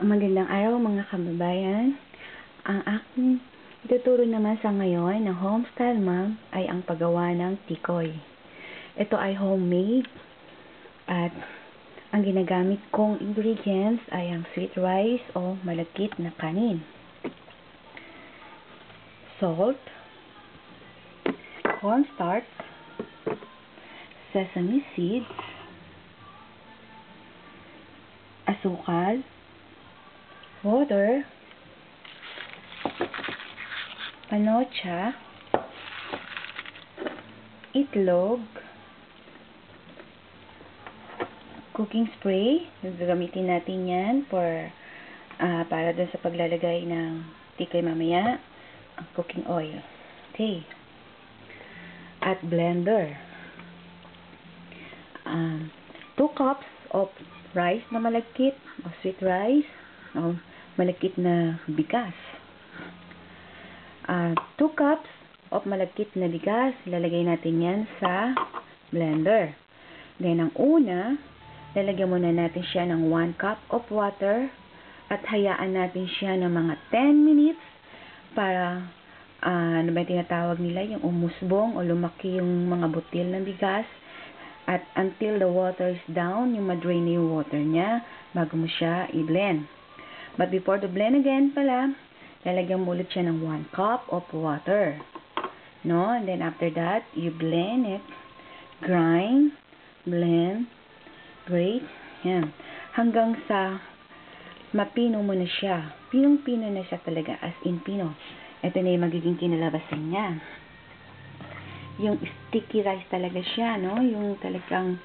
Magandang araw mga kababayan. Ang aking ituturo naman sa ngayon ng Homestyle Mom ay ang paggawa ng tikoy. Ito ay homemade at ang ginagamit kong ingredients ay ang sweet rice o malagkit na kanin, salt, cornstarch, sesame seeds, asukal, water, panocha, itlog, cooking spray. Gagamitin natin yan para dun sa paglalagay ng tikoy mamaya. Cooking oil. Okay. At blender. 2 cups of rice na malagkit o sweet rice o malagkit na bigas. 2 cups of malagkit na bigas, lalagay natin yan sa blender. Then, ang una, lalagyan muna natin siya ng 1 cup of water at hayaan natin siya ng mga 10 minutes para, ano ba yung tinatawag nila, yung umusbong o lumaki yung mga butil ng bigas at until the water is down, yung madrain na yung water niya bago mo siya i-blend. But before the blend again pala, lalagyan mo ulit siya ng 1 cup of water. No? And then after that, you blend it, grind, blend, grate, yan. Hanggang sa mapino mo na siya. Pinong-pino na siya talaga, as in pino. Ito na yung magiging kinalabasan niya. Yung sticky rice talaga siya, no? Yung talagang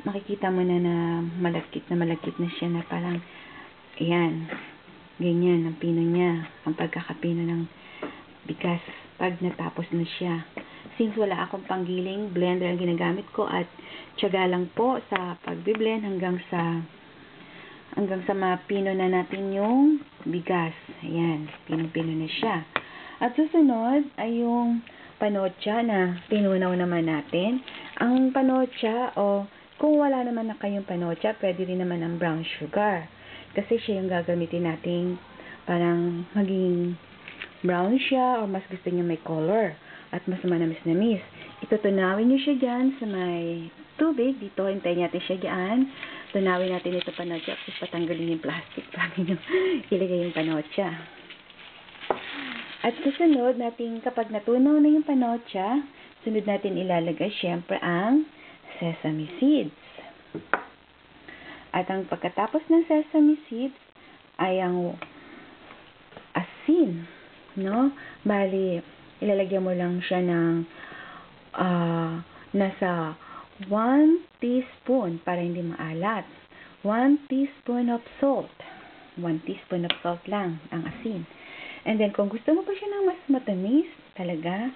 makikita mo na malagkit na siya na parang, ayan, ganyan ang pino niya. Ang pagkakapino ng bigas pag natapos na siya. Since wala akong panggiling blender ang ginagamit ko at tiyaga lang po sa pagbiblend hanggang sa mapino na natin yung bigas. Ayan, pinong-pino na siya. At susunod ay yung panocha na pinunaw naman natin. Ang panocha o kung wala naman na kayong panocha, pwede rin naman ang brown sugar. Kasi siya yung gagamitin natin parang maging brown siya o mas gusto niya may color at mas manamis-namis. Itutunawin niyo siya dyan sa may tubig. Dito, hintayin natin siya dyan. Tunawin natin ito panocha at patanggalin yung plastic bago nyo ilagay yung panocha. At susunod natin, kapag natunaw na yung panocha, sunod natin ilalagay syempre ang sesame seeds. At ang pagkatapos ng sesame seeds ay ang asin, no? Bali, ilalagyan mo lang siya ng nasa 1 teaspoon para hindi maalat. 1 teaspoon of salt. 1 teaspoon of salt lang ang asin. And then, kung gusto mo pa siya ng mas matamis, talaga,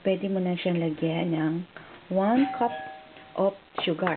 pwede mo na siyang lagyan ng 1 cup of sugar.